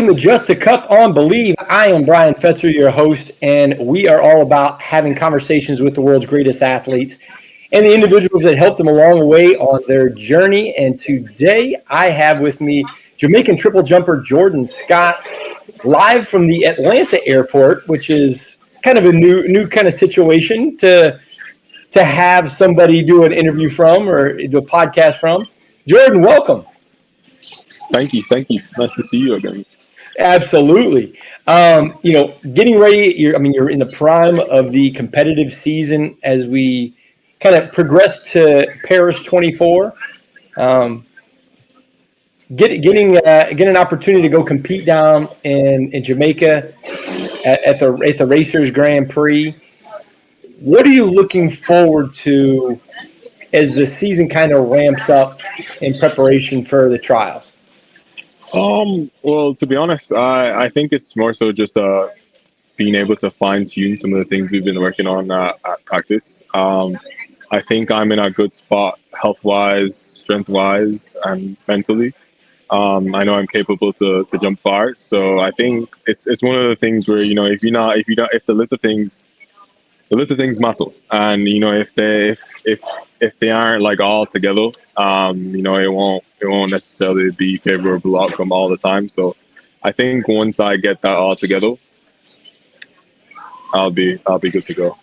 Welcome to Just a Cup on Bleav. I am Bryan Fetzer, your host, and we are all about having conversations with the world's greatest athletes and the individuals that help them along the way on their journey. And today I have with me Jamaican triple jumper Jordan Scott, live from the Atlanta airport, which is kind of a new kind of situation to have somebody do an interview from or do a podcast from. Jordan, welcome. Thank you. Nice to see you again. Absolutely. Getting ready, you're in the prime of the competitive season as we kind of progress to Paris 24. Getting an opportunity to go compete down in Jamaica at the Racers Grand Prix. What are you looking forward to as the season kind of ramps up in preparation for the trials? Well, to be honest, I think it's more so just being able to fine tune some of the things we've been working on at practice. I think I'm in a good spot health wise, strength wise, and mentally. I know I'm capable to jump far, so I think it's one of the things where if the little things matter, and if they aren't like all together, it won't necessarily be favorable outcome all the time. So I think once I get that all together, I'll be good to go.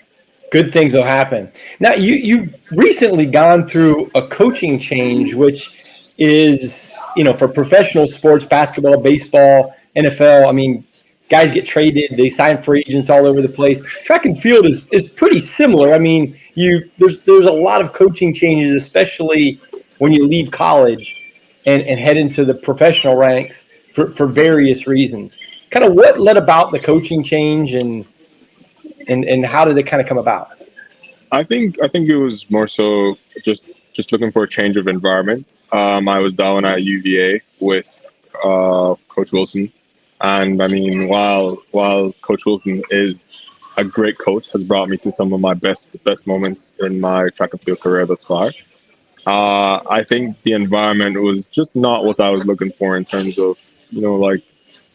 Good things will happen. Now you recently gone through a coaching change, which is for professional sports, basketball, baseball, NFL. Guys get traded, they sign free agents all over the place. Track and field is pretty similar. There's a lot of coaching changes, especially when you leave college and head into the professional ranks for various reasons. Kind of what led about the coaching change and how did it kind of come about? I think it was more so just looking for a change of environment. I was down at UVA with Coach Wilson. And while Coach Wilson is a great coach, has brought me to some of my best moments in my track and field career thus far. I think the environment was just not what I was looking for in terms of,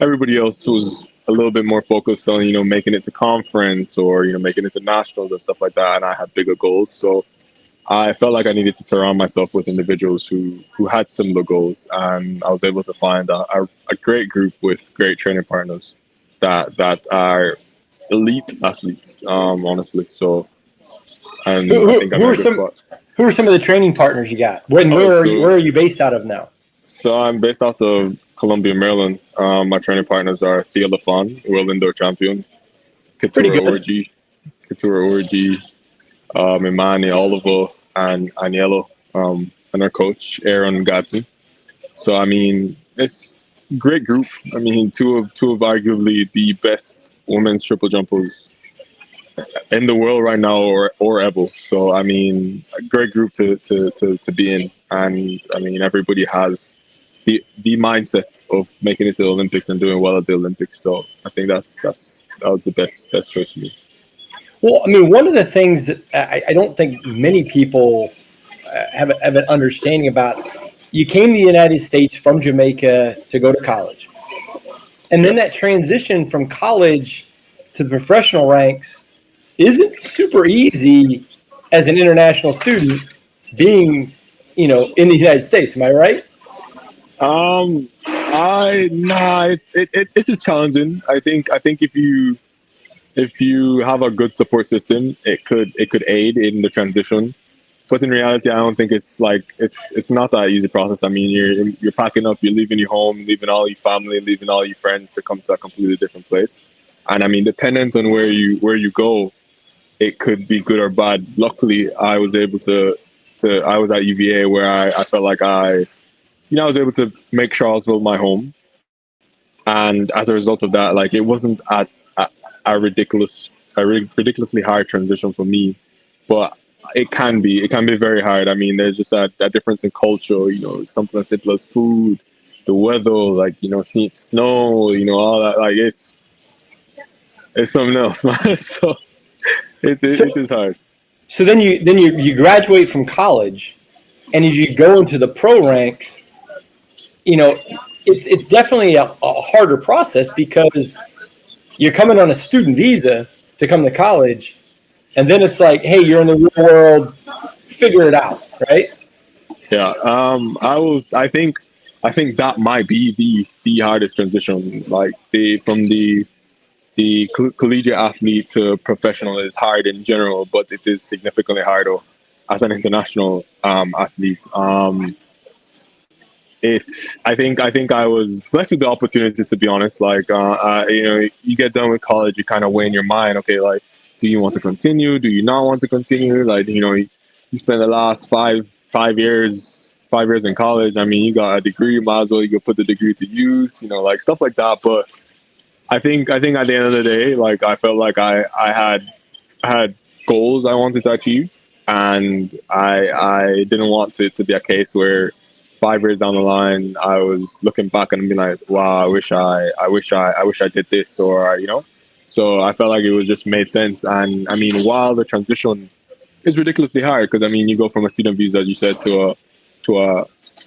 everybody else was a little bit more focused on, making it to conference or, making it to nationals and stuff like that. And I had bigger goals. So I felt like I needed to surround myself with individuals who had similar goals, and I was able to find a great group with great training partners that are elite athletes, honestly. So, and I think I'm in a good spot. Who are some of the training partners you got? Where are you based out of now? So I'm based out of Columbia, Maryland. My training partners are Thea Lafon, world indoor champion, Keturah Orji, Imani Oliver, and Aniello, and our coach Aaron Godson. So it's a great group. Two of arguably the best women's triple jumpers in the world right now or ever. So a great group to be in, and everybody has the mindset of making it to the Olympics and doing well at the Olympics. So I think that was the best choice for me. Well, one of the things that I don't think many people have an understanding about, you came to the United States from Jamaica to go to college. And then that transition from college to the professional ranks isn't super easy as an international student being, in the United States. Am I right? It's just challenging. I think if you have a good support system, it could aid in the transition. But in reality, I don't think it's not that easy process. You're packing up, you're leaving your home, leaving all your family, leaving all your friends to come to a completely different place. And dependent on where you go, it could be good or bad. Luckily, I was able I was at UVA where I felt like I was able to make Charlottesville my home. And as a result of that, it wasn't at a ridiculously hard transition for me, but it can be very hard. There's just that difference in culture, something as simple as food, the weather, seeing snow, all that, it's something else, man. So it is hard. So then you graduate from college, and as you go into the pro ranks, it's definitely a harder process because you're coming on a student visa to come to college, and then it's like, hey, you're in the real world, figure it out, right? Yeah. I think that might be the hardest transition. Like the collegiate athlete to professional is hard in general, but it is significantly harder as an international athlete. It's I think I was blessed with the opportunity, to be honest. Like you know, you get done with college, you kind of weigh in your mind, okay, like, do you want to continue? Do you not want to continue? Like, you know, you spend the last five years in college. I mean, you got a degree, you might as well you could put the degree to use, you know, like stuff like that. But I think at the end of the day, like I felt like I had goals I wanted to achieve, and I didn't want it to be a case where 5 years down the line I was looking back and being like, wow, I wish I did this, or you know. So I felt like it was just made sense. And I mean, while the transition is ridiculously hard, because I mean, you go from a student visa, as you said, to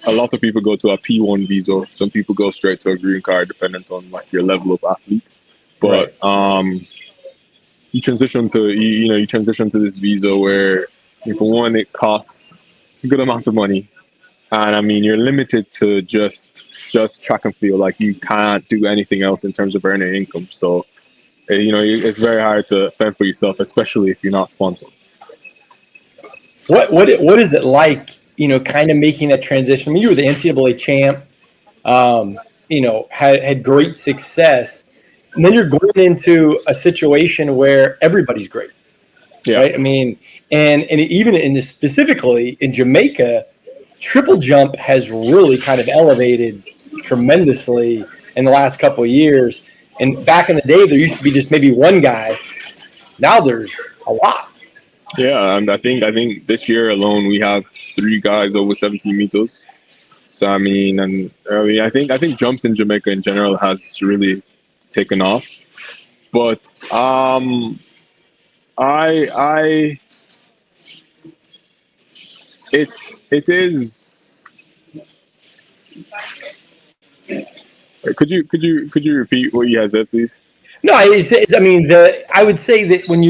a lot of people go to a P1 visa. Some people go straight to a green card, dependent on like your level of athlete. But Right. you transition to you transition to this visa where, for one, it costs a good amount of money, and I mean, you're limited to just track and field. Like, you can't do anything else in terms of earning income. So you know, it's very hard to fend for yourself, especially if you're not sponsored. What is it like, kind of making that transition? I mean, you were the NCAA champ, had great success, and then you're going into a situation where everybody's great, Yeah. right? I mean, and even specifically in Jamaica, triple jump has really kind of elevated tremendously in the last couple of years. And back in the day, there used to be just maybe one guy. Now there's a lot. Yeah, and I think this year alone we have 3 guys over 17 meters. So I mean, I think jumps in Jamaica in general has really taken off. But I it is. Could you repeat what you had said, please? No, I mean, I would say that when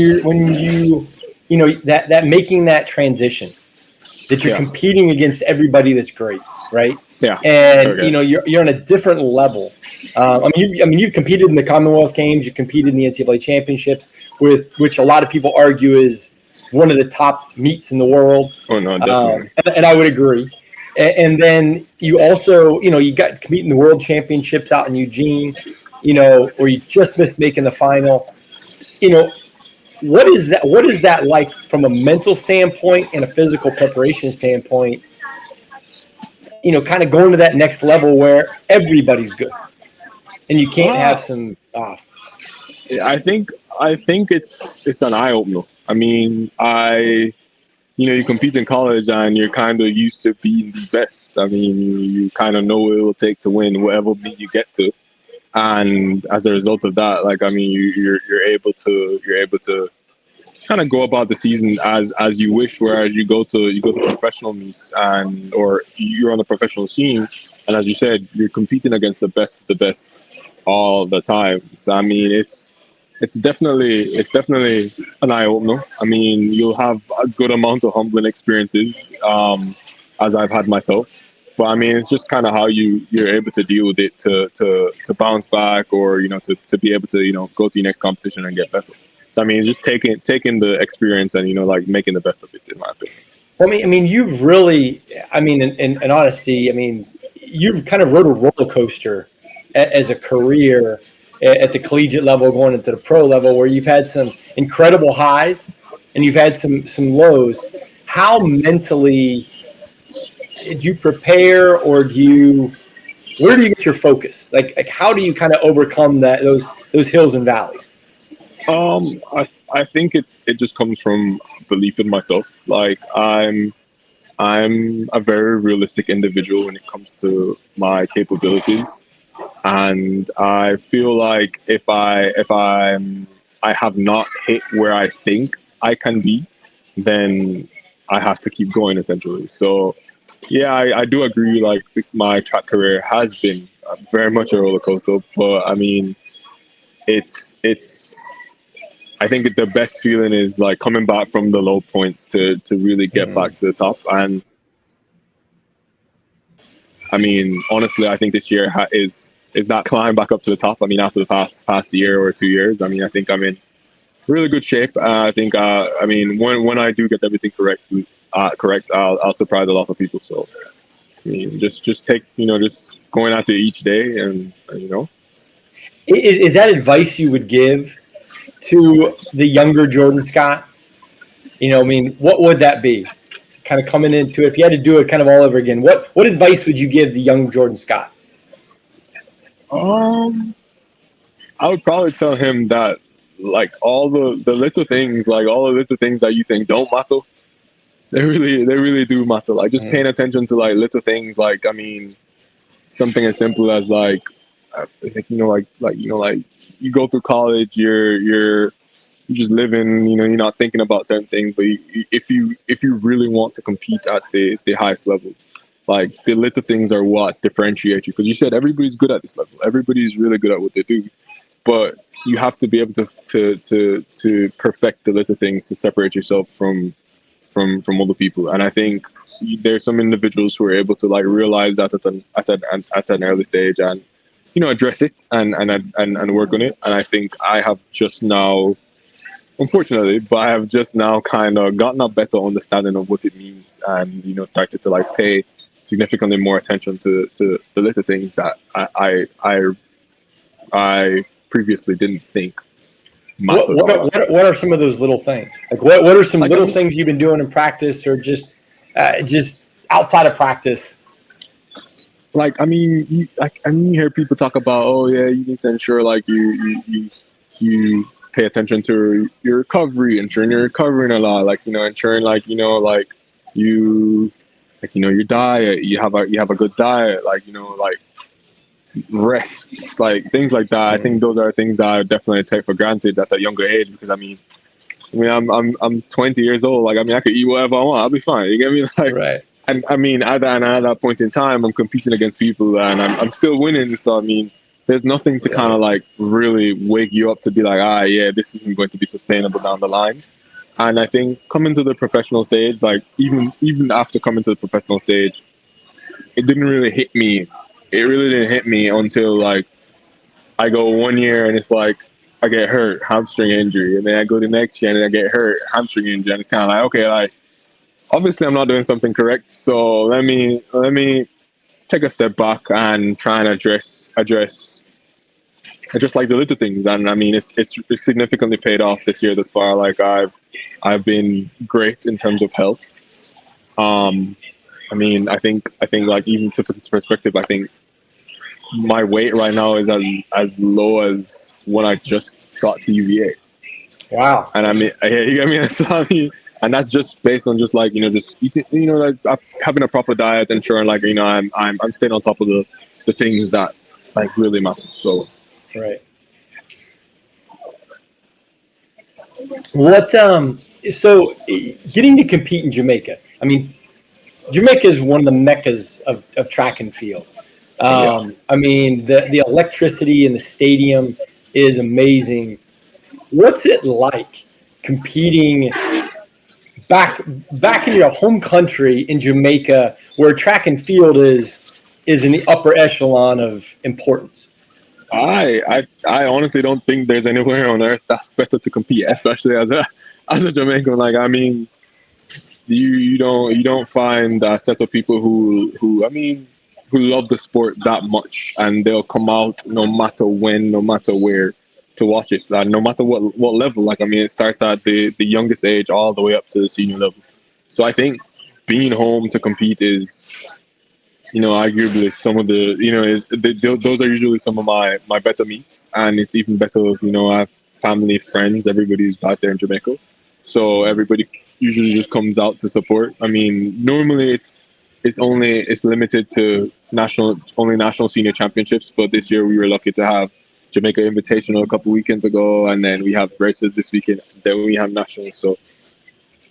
that making that transition, that you're Yeah. competing against everybody that's great, right? Yeah. And Okay. you're on a different level. You've competed in the Commonwealth Games, you've competed in the NCAA championships, with which a lot of people argue is one of the top meets in the world. Oh no, definitely. And I would agree. And then you also, you got to compete in the World Championships out in Eugene, or you just missed making the final. What is that? What is that like from a mental standpoint and a physical preparation standpoint? Kind of going to that next level where everybody's good, and you can't have some off. I think it's an eye opener. I mean, you compete in college and you're kind of used to being the best. I mean, you kind of know what it will take to win whatever meet you get to, and as a result of that, like, I mean, you're able to kind of go about the season as you wish. Whereas you go to professional meets, and or you're on the professional scene, and as you said, you're competing against the best of the best all the time. So I mean, it's definitely an eye opener. I mean, you'll have a good amount of humbling experiences, as I've had myself. But I mean, it's just kind of how you're able to deal with it to bounce back, or to be able to go to your next competition and get better. So I mean, just taking the experience and like making the best of it, in my opinion. Well, you've really, in honesty, you've kind of rode a roller coaster as a career at the collegiate level, going into the pro level, where you've had some incredible highs and you've had some lows. How mentally did you prepare, or where do you get your focus? Like how do you kind of overcome those hills and valleys? I think it just comes from belief in myself. Like, I'm a very realistic individual when it comes to my capabilities, and I feel like if I have not hit where I think I can be, then I have to keep going, essentially. So yeah, I do agree. Like, my track career has been very much a roller coaster. But I mean, it's I think the best feeling is like coming back from the low points to really get back to the top. And I mean, honestly, I think this year is that climb back up to the top. I mean, after the past year or 2 years, I mean, I think I'm in really good shape. I think I mean, when I do get everything correct, I'll surprise a lot of people. So I mean, just take, just going at it each day, and Is that advice you would give to the younger Jordan Scott? I mean, what would that be? Kind of coming into it, if you had to do it kind of all over again, what advice would you give the young Jordan Scott? I would probably tell him that, like, all the little things, like all the little things that you think don't matter, they really do matter. Like, just paying attention to like little things. Like, I mean, something as simple as like you go through college, you're just living, you're not thinking about certain things. But if you really want to compete at the highest level, like, the little things are what differentiate you. Because you said everybody's good at this level, everybody's really good at what they do, but you have to be able to perfect the little things to separate yourself from other people. And I think there's some individuals who are able to like realize that at an early stage, and address it and work on it. And I think I have just now, unfortunately, but I have just now kind of gotten a better understanding of what it means, and started to like pay significantly more attention to the little things that I previously didn't think mattered. What are some of those little things? Like, what are some like little things you've been doing in practice, or just outside of practice? Like, I mean, you hear people talk about, oh yeah, you need to ensure like you pay attention to your recovery, ensuring you're recovering a lot, like ensuring like like you your diet, you have a good diet, like like rests, like things like that. I think those are things that I definitely take for granted at a younger age, because I mean I'm 20 years old. Like, I mean, I could eat whatever I want, I'll be fine. You get me? Like, right. And I mean, at that point in time, I'm competing against people, and I'm still winning. So I mean, there's nothing to kind of like really wake you up to be like, yeah, this isn't going to be sustainable down the line. And I think coming to the professional stage, like even after coming to the professional stage, it didn't really hit me. It really didn't hit me until like I go 1 year and it's like I get hurt, hamstring injury, and then I go the next year and I get hurt, hamstring injury, and it's kind of like, okay, like, obviously I'm not doing something correct, so let me take a step back and try and address like the little things. And I mean, it's significantly paid off this year thus far. Like, I've been great in terms of health. I mean, I think like, even to put it into perspective, I think my weight right now is as low as when I just got to UVA. Wow. And I mean, you get me? So I mean, and that's just based on just like just eating, like having a proper diet, ensuring like I'm staying on top of the things that like really matter. So right. What so getting to compete in Jamaica, I mean, Jamaica is one of the meccas of track and field. I mean, the electricity in the stadium is amazing. What's it like competing back in your home country in Jamaica, where track and field is in the upper echelon of importance? I honestly don't think there's anywhere on earth that's better to compete, especially as a Jamaican. Like, I mean, you don't find a set of people who love the sport that much, and they'll come out no matter when, no matter where, to watch it, no matter what level. Like, I mean, it starts at the youngest age all the way up to the senior level. So I think being home to compete is, arguably some of the, those are usually some of my better meets. And it's even better if, I have family, friends, everybody's back there in Jamaica. So everybody usually just comes out to support. I mean, normally it's limited to national senior championships, but this year we were lucky to have Jamaica Invitational a couple weekends ago, and then we have races this weekend, then we have nationals. So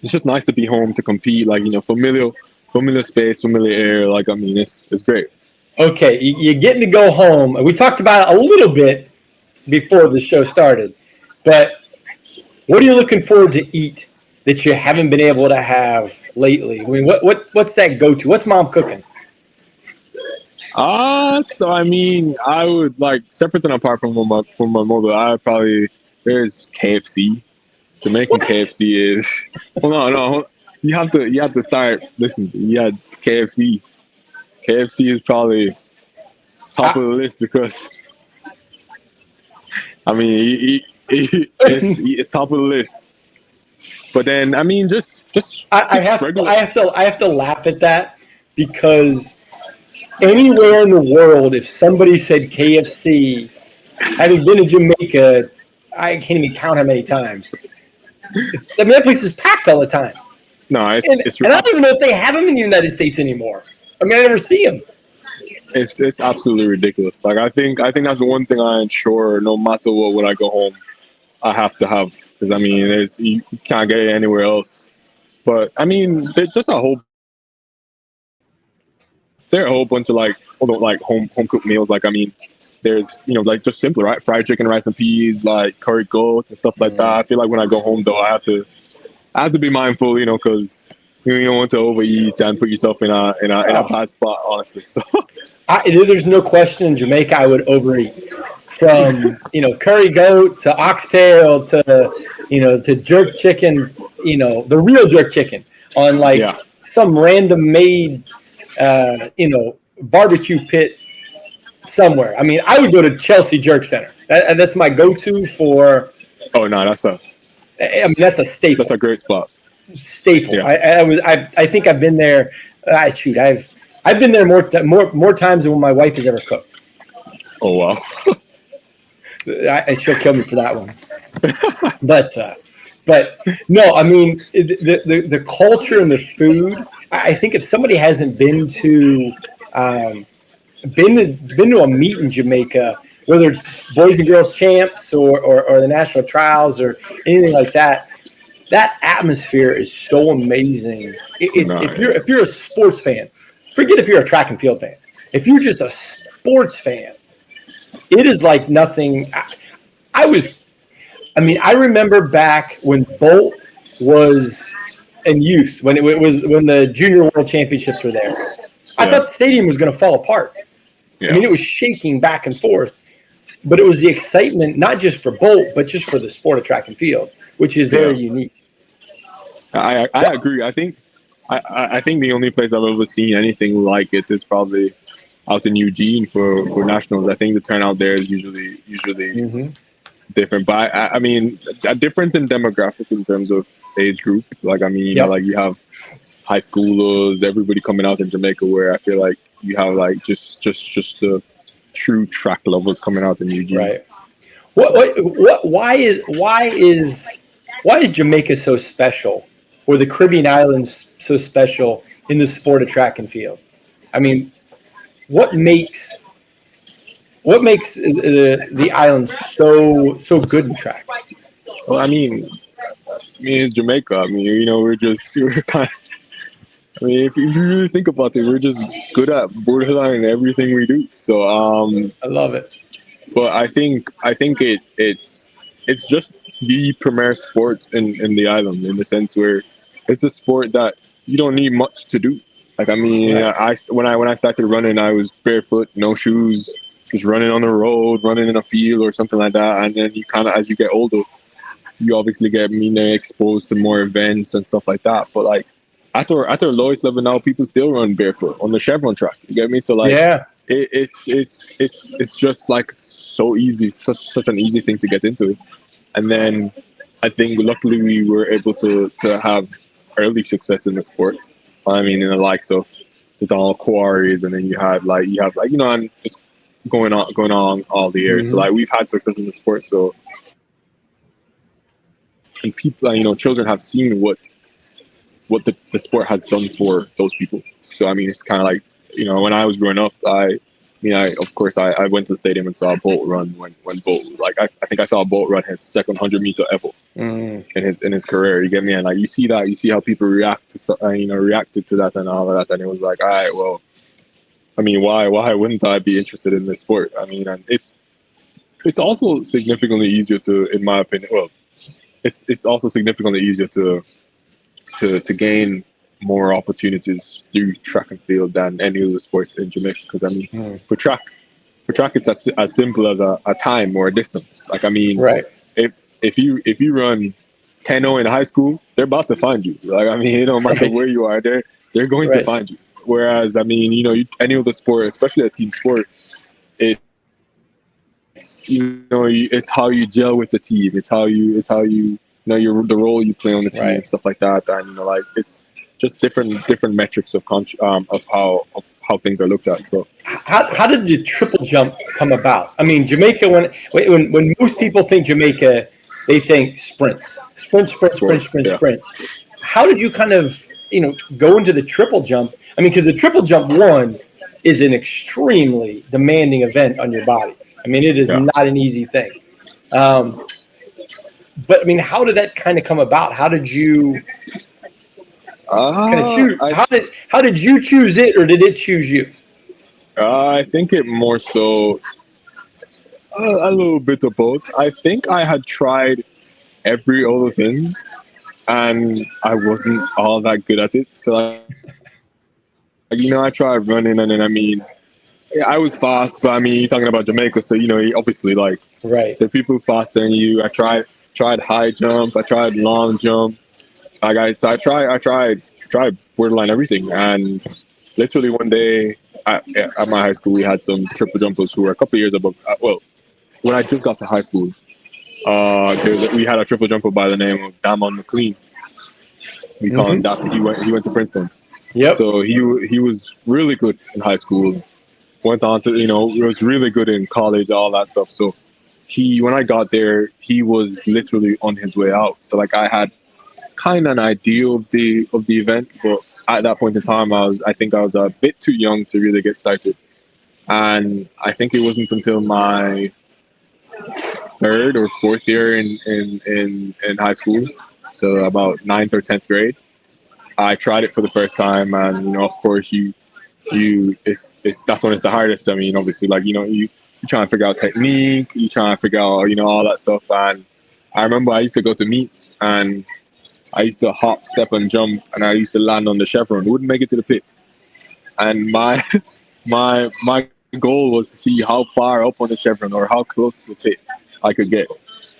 it's just nice to be home to compete, like, familiar space, familiar air. Like, I mean, it's great. Okay, you're getting to go home. We talked about it a little bit before the show started, but what are you looking forward to eat that you haven't been able to have lately? I mean, what's that go-to? What's mom cooking? So I mean, I would like separate and apart from my mother. I probably there's KFC. Jamaican What? KFC is. Hold on, no, you have to start. Listen, yeah, KFC. KFC is probably top of the list because I mean, it's top of the list. But then I mean, just I have regular. I have to laugh at that because anywhere in the world, if somebody said KFC, having been to Jamaica, I can't even count how many times. I mean, that place is packed all the time. No, And I don't even know if they have them in the United States anymore. I mean, I never see them. it's absolutely ridiculous. Like I think that's the one thing I ensure no matter what when I go home I have to have because I mean there's you can't get it anywhere else. But I mean there's just there are a whole bunch of like home cooked meals. Like I mean there's like just simple right fried chicken, rice and peas, like curry goat and stuff like that. I feel like when I go home though I have to be mindful, because you don't want to overeat and put yourself in a bad spot, honestly. So There's no question in Jamaica I would overeat. From curry goat to oxtail to jerk chicken, the real jerk chicken on some random made barbecue pit somewhere. I mean, I would go to Chelsea Jerk Center. That's my go-to for. Oh no, that's a staple. That's a great spot. Staple. Yeah. I think I've been there. I've been there more times than when my wife has ever cooked. Oh wow. She'll kill me for that one. But no, I mean the culture and the food. I think if somebody hasn't been to a meet in Jamaica, whether it's Boys and Girls Champs or the national trials or anything like that, that atmosphere is so amazing. If you're a sports fan, forget if you're a track and field fan. If you're just a sports fan, it is like nothing. I remember back when Bolt was in youth, when the Junior World Championships were there. Yeah. I thought the stadium was going to fall apart. Yeah. I mean, it was shaking back and forth, but it was the excitement, not just for Bolt, but just for the sport of track and field, which is very unique. I agree. I think the only place I've ever seen anything like it is probably out in Eugene for nationals. I think the turnout there is usually different. But I mean, a difference in demographic in terms of age group. Like I mean, like you have high schoolers, everybody coming out in Jamaica. Where I feel like you have like just the true track lovers coming out in Eugene. Right. Why is Jamaica so special, or the Caribbean islands so special in the sport of track and field? I mean, what makes the island so good in track? Well, I mean, it's Jamaica. I mean, we're kind of. I mean, if you really think about it, we're just good at borderline everything we do. So I love it. But I think it's just the premier sport in the island, in the sense where it's a sport that you don't need much to do. Like I mean, when I started running, I was barefoot, no shoes, just running on the road, running in a field or something like that. And then you kind of, as you get older, you obviously get exposed to more events and stuff like that. But like at our lowest level now, people still run barefoot on the Chevron track. You get me? So like, it's just like so easy, such an easy thing to get into. And then I think luckily we were able to have early success in the sport. I mean, in the likes of the Donald Quarries, and then you have and just going on all the years. So like we've had success in the sport. So and people, children have seen what the sport has done for those people. So I mean, it's kind of like when I was growing up, I of course I went to the stadium and saw a Bolt run when Bolt, like I think I saw a Bolt run his second 100-meter ever in his career. You get me? And like you see how people react to stuff, reacted to that and all of that, and it was like, all right, well, I mean, why wouldn't I be interested in this sport? I mean, and it's also significantly easier to, in my opinion. Well, it's also significantly easier to gain more opportunities through track and field than any other sports in Jamaica. Because I mean, for track, it's as simple as a time or a distance. Like I mean, Right. if you run 10-0 in high school, they're about to find you. Like I mean, it don't matter where you are, they're going to find you. Whereas I mean, you know, any other sport, especially a team sport, it's it's how you gel with the team. It's how you know the role you play on the team and stuff like that. And you know, like it's just different metrics of how things are looked at. So how did the triple jump come about? I mean, Jamaica, when most people think Jamaica, they think sprints. How did you kind of, go into the triple jump? I mean, because the triple jump one is an extremely demanding event on your body. I mean, it is not an easy thing. But I mean, how did that kind of come about? How did you kind of choose? How did you choose it, or did it choose you? I think it more so a little bit of both. I think I had tried every other thing, and I wasn't all that good at it. So, I tried running, and then I mean, I was fast, but I mean, you're talking about Jamaica, so obviously, like, there are people faster than you. I tried high jump, I tried long jump. I tried borderline everything, and literally one day at my high school, we had some triple jumpers who were a couple of years above. Well, when I just got to high school, we had a triple jumper by the name of Damon McLean. We call him Daffy. He went to Princeton. Yep. So he was really good in high school. Went on to was really good in college, all that stuff. So when I got there, he was literally on his way out. So like I had kind of an idea of the event, but at that point in time, I think I was a bit too young to really get started. And I think it wasn't until my third or fourth year in high school, so about 9th or 10th grade, I tried it for the first time. And of course that's when it's the hardest. I mean, obviously, like you try and figure out technique, you try and figure out all that stuff. And I remember I used to go to meets, and I used to hop, step, and jump, and I used to land on the chevron. Wouldn't make it to the pit. And my goal was to see how far up on the chevron or how close to the pit I could get,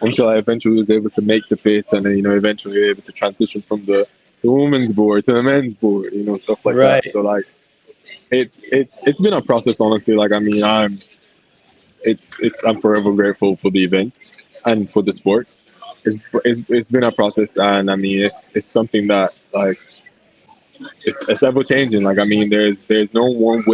until I eventually was able to make the pit, and then eventually able to transition from the women's board to the men's board, stuff like that. So like it's been a process, honestly. Like I mean, I'm forever grateful for the event and for the sport. It's been a process, and I mean it's something that like it's ever changing. Like I mean, there's no one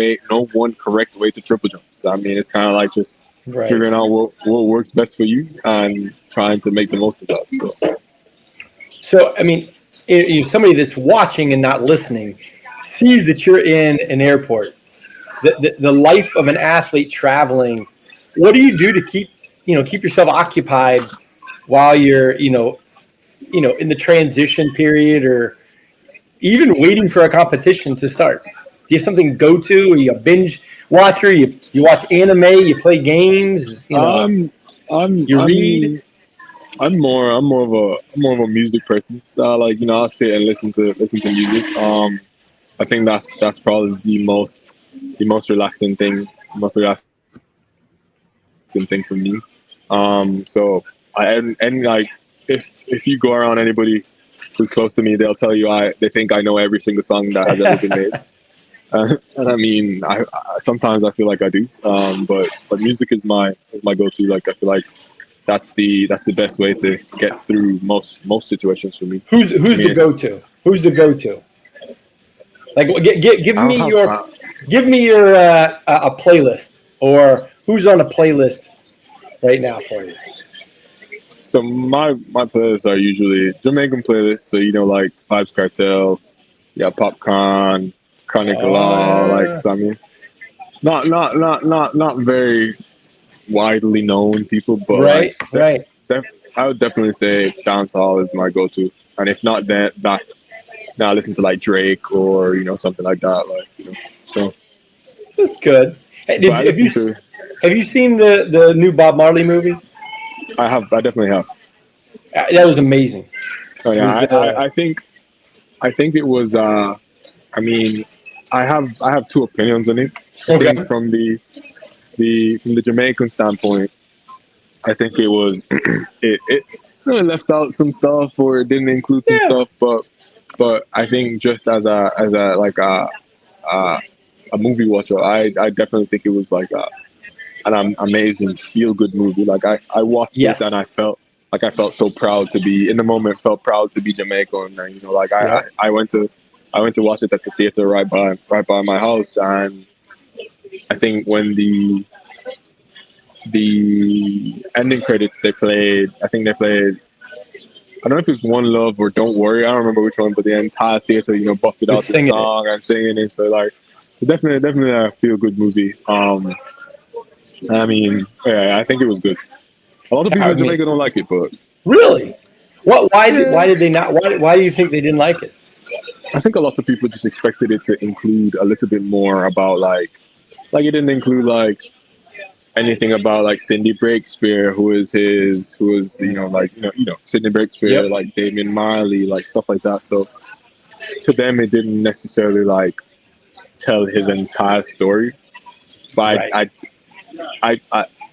correct way to triple jump. So I mean, it's kind of like just figuring out what works best for you and trying to make the most of that. So I mean, somebody that's watching and not listening sees that you're in an airport. The life of an athlete traveling. What do you do to keep yourself occupied while you're in the transition period, or even waiting for a competition to start? Do you have something to go to? Are you a binge watcher? You watch anime? You play games? You read? I'm more of a music person. So like I'll sit and listen to music. I think that's probably the most relaxing thing. For me. So and like if you go around anybody who's close to me, they'll tell you they think I know every single song that has ever been made. And I mean, I sometimes I feel like I do. But music is my go-to. Like I feel like that's the best way to get through most situations for me. Who's the go-to? Who's the go-to? Like give me your a playlist, or who's on a playlist right now for you? So my playlists are usually Jamaican playlists. So like Vibes Cartel, Popcorn, Chronic Law. Like so, I mean, not very widely known people, but I would definitely say dancehall is my go-to. And if not that, now I listen to like Drake or something like that. Like so. That's good. Hey, But have you seen the new Bob Marley movie? I have. I definitely have. That was amazing. Oh yeah, Was, I think it was. I mean, I have two opinions on it. I Okay. think from the Jamaican standpoint, I think it was it really left out some stuff or it didn't include some stuff, but I think just as a like a movie watcher, I definitely think it was like an amazing feel good movie. Like I watched it and I felt so proud to be in the moment. Felt proud to be Jamaican, and you know, like I went to watch it at the theater right by my house, and I think when the ending credits they played, I think they played. I don't know if it's One Love or Don't Worry. I don't remember which one, but the entire theater, you know, busted out the song and singing it. So like, definitely a feel good movie. I mean, yeah, I think it was good. A lot of people in Jamaica don't like it, but really, why did they not? Why do you think they didn't like it? I think a lot of people just expected it to include a little bit more about like it didn't include like anything about like Cindy Breakspear, who is you know Cindy Breakspear, like Damian Marley, like stuff like that. So to them, it didn't necessarily like tell his entire story. But I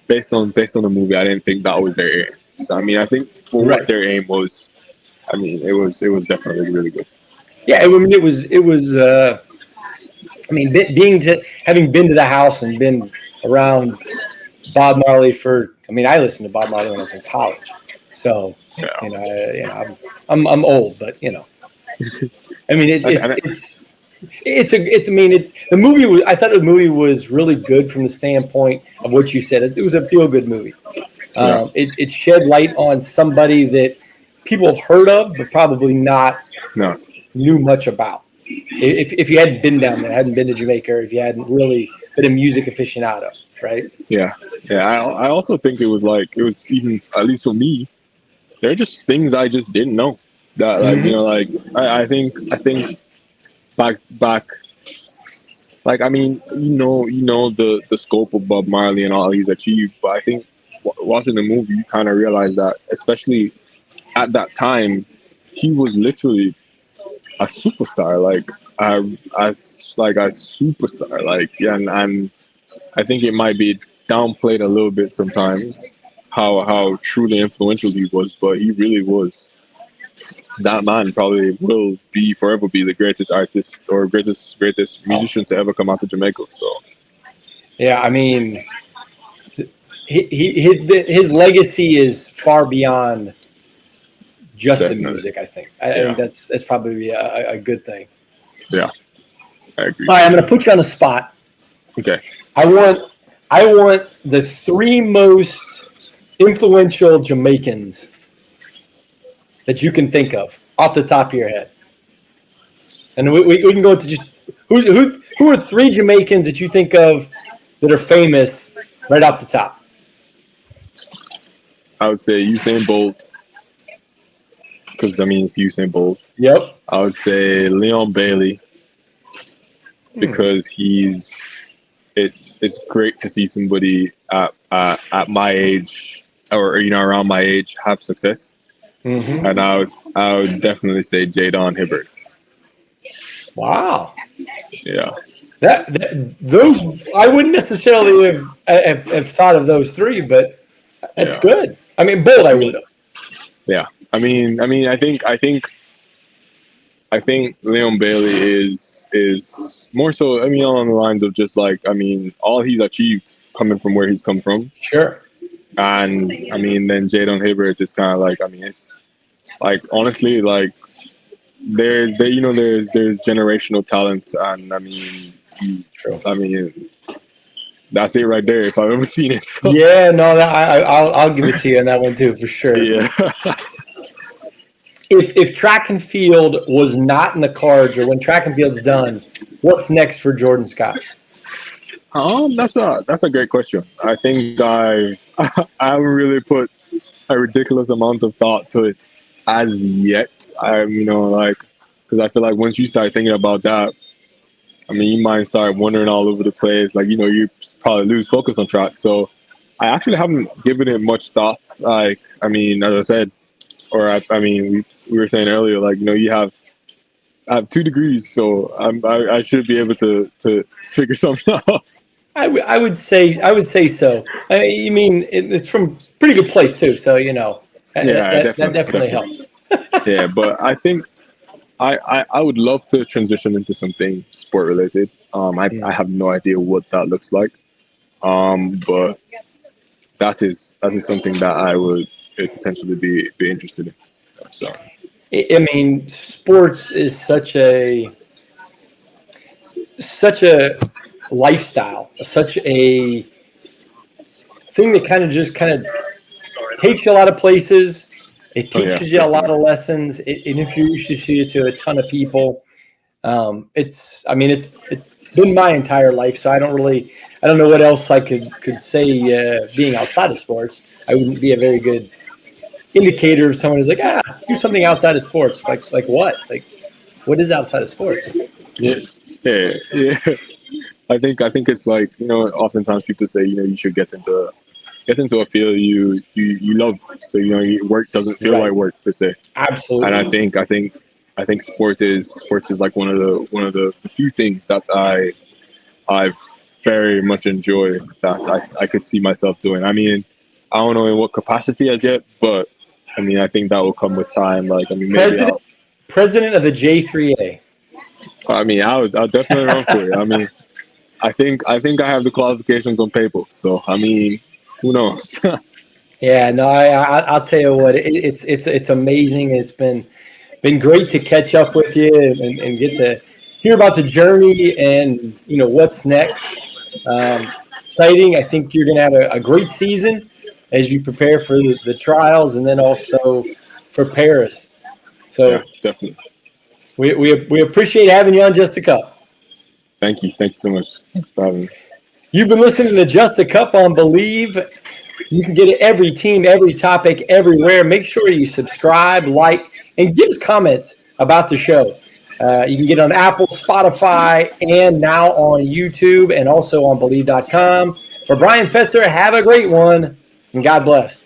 based on the movie, I didn't think that was their aim. So I mean, I think for what their aim was, I mean, it was definitely really good. Yeah, I mean, it was. I mean, having been to the house and been around Bob Marley I listened to Bob Marley when I was in college, so you know, I'm old, but you know, I mean, the movie was. I thought the movie was really good from the standpoint of what you said. It was a feel good movie. It shed light on somebody that people have heard of, but probably not knew much about. If you hadn't been down there, hadn't been to Jamaica, or if you hadn't really been a music aficionado, right? Yeah. I also think it was even, at least for me, there are just things I just didn't know. That like you know, like I think back like I mean you know the scope of Bob Marley and all he's achieved, but I think watching the movie you kind of realize that, especially at that time, he was literally a superstar, like a superstar, like and I think it might be downplayed a little bit sometimes how truly influential he was, but he really was. That man probably will forever be the greatest artist or greatest musician to ever come out of Jamaica. So, yeah, I mean, his legacy is far beyond just the music. I think that's probably a good thing. Yeah, I agree. All right, I'm going to put you on the spot. Okay. I want the three most influential Jamaicans that you can think of off the top of your head, and we can go to just who are three Jamaicans that you think of that are famous right off the top. I would say Usain Bolt, because I mean it's Usain Bolt. Yep. I would say Leon Bailey, because it's great to see somebody at my age or you know around my age have success. And I would definitely say Jadon Hibbert. Wow. Yeah. Those I wouldn't necessarily have thought of those three, but that's good. I mean, Bolt I would have. Yeah. I mean, I think Leon Bailey is more so. I mean, along the lines of just like I mean, all he's achieved coming from where he's come from. Sure. And I mean, then Jadon Hibbert is kind of like I mean, it's like honestly, like there's generational talent, and I mean, true. I mean, that's it right there. If I've ever seen it. So. Yeah, no, I'll give it to you on that one too for sure. Yeah. If track and field was not in the cards, or when track and field's done, what's next for Jordan Scott? That's a great question. I think I haven't really put a ridiculous amount of thought to it as yet. Because I feel like once you start thinking about that, I mean, you might start wandering all over the place. Like, you probably lose focus on track. So I actually haven't given it much thought. Like, I mean, as I said, we were saying earlier, like, I have 2 degrees, so I should be able to figure something out. I would say so. I mean, it's from a pretty good place too. So that definitely helps. Yeah, but I think I would love to transition into something sport related. I have no idea what that looks like. But that is something that I would potentially be interested in. So I mean, sports is such a lifestyle, such a thing that kind of takes you a lot of places. It teaches you a lot of lessons. It introduces you to a ton of people. It's been my entire life, so I don't know what else I could say. Being outside of sports, I wouldn't be a very good indicator if someone is like, do something outside of sports. Like what? Like, what is outside of sports? Yeah. I think it's like, oftentimes people say, you should get into a field you love, so your work doesn't feel like work per se. Absolutely. And I think sports is like one of the few things that I've very much enjoyed that I could see myself doing. I mean, I don't know in what capacity as yet, but I mean, I think that will come with time. Like, I mean, maybe president of the J3A. I mean, I'll definitely run for it. I mean, I think I have the qualifications on paper. So I mean, who knows? Yeah, no, I'll tell you what, it's amazing. It's been great to catch up with you and get to hear about the journey and what's next. Exciting. I think you're going to have a great season as you prepare for the trials and then also for Paris. So yeah, definitely. We appreciate having you on Just a Cup. Thank you so much for having me. You've been listening to Just a Cup on Bleav. You can get it every team, every topic, everywhere. Make sure you subscribe, like, and give us comments about the show. You can get it on Apple, Spotify, and now on YouTube, and also on Bleav.com. For Bryan Fetzer, have a great one, and God bless.